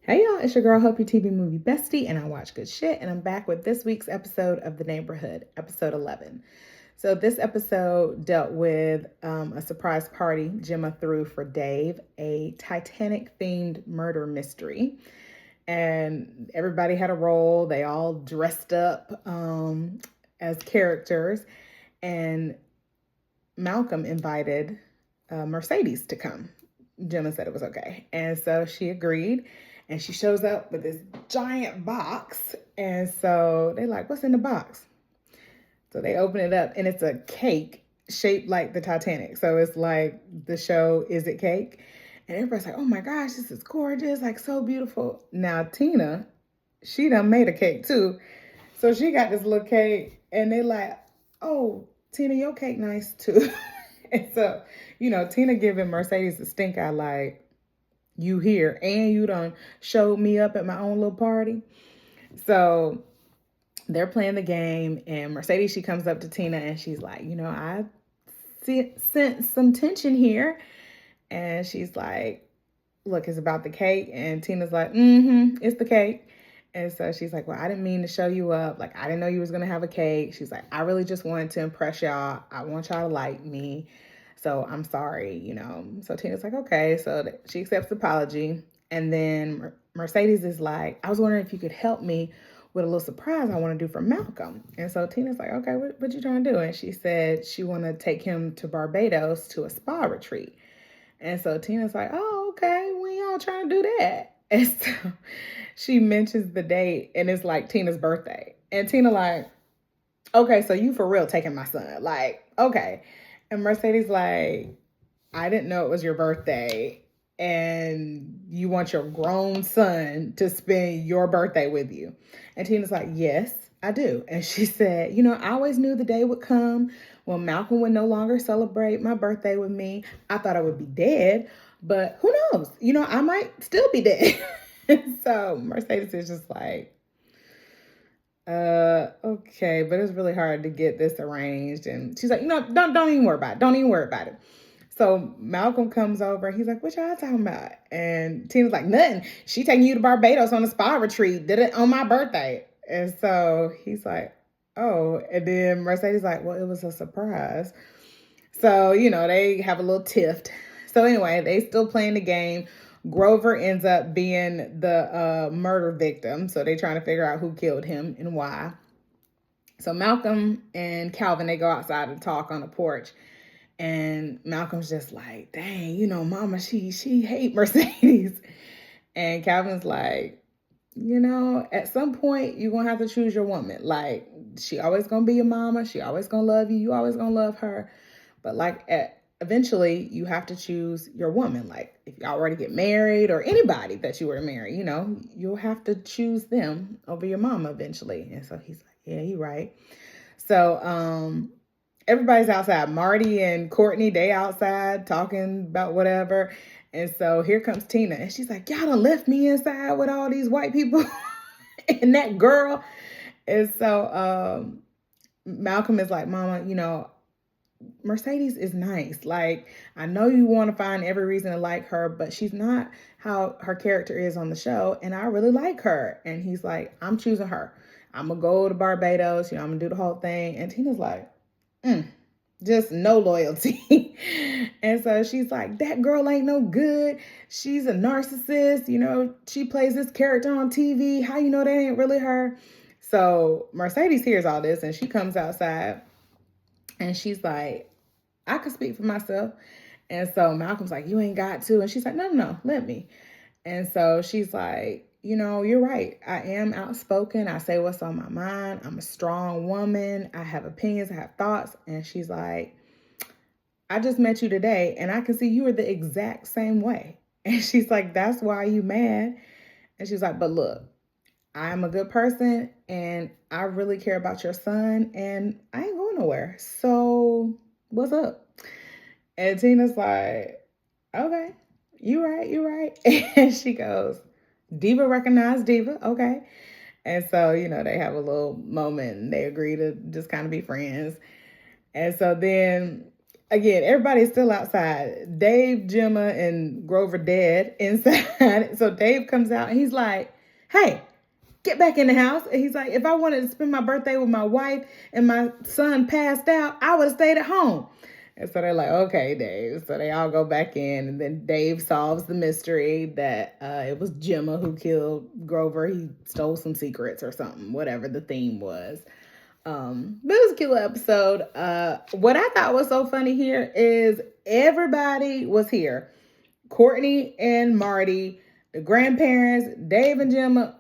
Hey y'all, it's your girl, Hope Your TV Movie Bestie, and I watch good shit, and I'm back with this week's episode of The Neighborhood, episode 11. So this episode dealt with a surprise party Gemma threw for Dave, a Titanic-themed murder mystery. And everybody had a role. They all dressed up as characters, and Malcolm invited Mercedes to come. Gemma said it was okay. And so she agreed. And she shows up with this giant box. And so they're like, what's in the box? So they open it up and it's a cake shaped like the Titanic. So it's like the show, Is It Cake? And everybody's like, oh my gosh, this is gorgeous, like so beautiful. Now Tina, she done made a cake too. So she got this little cake and they like, oh, Tina, your cake nice too. And so, Tina giving Mercedes the stink eye like, you here and you done showed me up at my own little party. So they're playing the game and Mercedes, she comes up to Tina and she's like, I sense some tension here. And she's like, look, it's about the cake. And Tina's like, it's the cake. And so she's like, well, I didn't mean to show you up. Like, I didn't know you was going to have a cake. She's like, I really just wanted to impress y'all. I want y'all to like me. So I'm sorry, So Tina's like, okay. So she accepts the apology. And then Mercedes is like, I was wondering if you could help me with a little surprise I want to do for Malcolm. And so Tina's like, okay, what you trying to do? And she said she want to take him to Barbados to a spa retreat. And so Tina's like, oh, okay, when y'all trying to do that? And so she mentions the date and it's like Tina's birthday. And Tina like, okay, so you for real taking my son. Like, okay. And Mercedes like, I didn't know it was your birthday and you want your grown son to spend your birthday with you. And Tina's like, yes, I do. And she said, I always knew the day would come when Malcolm would no longer celebrate my birthday with me. I thought I would be dead, but who knows? I might still be dead. So Mercedes is just like, okay, but it's really hard to get this arranged. And she's like, don't even worry about it. Don't even worry about it. So Malcolm comes over. He's like, what y'all talking about? And Tina's like, nothing. She taking you to Barbados on a spa retreat. Did it on my birthday. And so he's like, oh. And then Mercedes like, well, it was a surprise. So, they have a little tiff. So anyway, they still playing the game. Grover ends up being the murder victim. So they're trying to figure out who killed him and why. So Malcolm and Calvin, they go outside to talk on the porch. And Malcolm's just like, dang, mama, she hate Mercedes. And Calvin's like, at some point, you're going to have to choose your woman. Like, she always going to be your mama. She always going to love you. You always going to love her. But like, eventually, you have to choose your woman. Like, if you already get married or anybody that you were to marry, you'll have to choose them over your mama eventually. And so he's like, yeah, you're right. So, everybody's outside. Marty and Courtney, they outside talking about whatever. And so here comes Tina. And she's like, y'all done left me inside with all these white people and that girl. And so Malcolm is like, mama, Mercedes is nice. Like, I know you want to find every reason to like her, but she's not how her character is on the show. And I really like her. And he's like, I'm choosing her. I'm going to go to Barbados. I'm going to do the whole thing. And Tina's like, just no loyalty. And so she's like, that girl ain't no good. She's a narcissist. She plays this character on TV. How you know that ain't really her? So Mercedes hears all this and she comes outside and she's like, I can speak for myself. And so Malcolm's like, you ain't got to. And she's like, no, let me. And so she's like, you're right. I am outspoken. I say what's on my mind. I'm a strong woman. I have opinions. I have thoughts. And she's like, I just met you today and I can see you are the exact same way. And she's like, that's why you mad. And she's like, but look, I'm a good person and I really care about your son and I ain't going nowhere. So what's up? And Tina's like, okay, you right. And she goes, Diva recognized Diva, okay. And so, they have a little moment and they agree to just kind of be friends. And so then again, everybody's still outside. Dave, Gemma, and Grover dead inside. So Dave comes out and he's like, hey, get back in the house. And he's like, if I wanted to spend my birthday with my wife and my son passed out, I would have stayed at home. And so they're like, okay, Dave. So they all go back in. And then Dave solves the mystery that it was Gemma who killed Grover. He stole some secrets or something, whatever the theme was. But it was a cute little episode. What I thought was so funny here is everybody was here. Courtney and Marty, the grandparents, Dave and Gemma.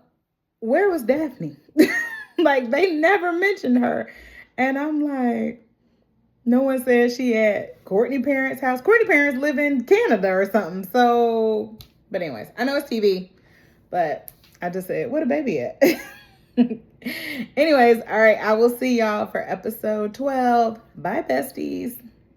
Where was Daphne? Like, they never mentioned her. And I'm like, no one said she at Courtney parents' house. Courtney parents live in Canada or something. So, but anyways, I know it's TV, but I just said, where the baby at? Anyways, all right, I will see y'all for episode 12. Bye, besties.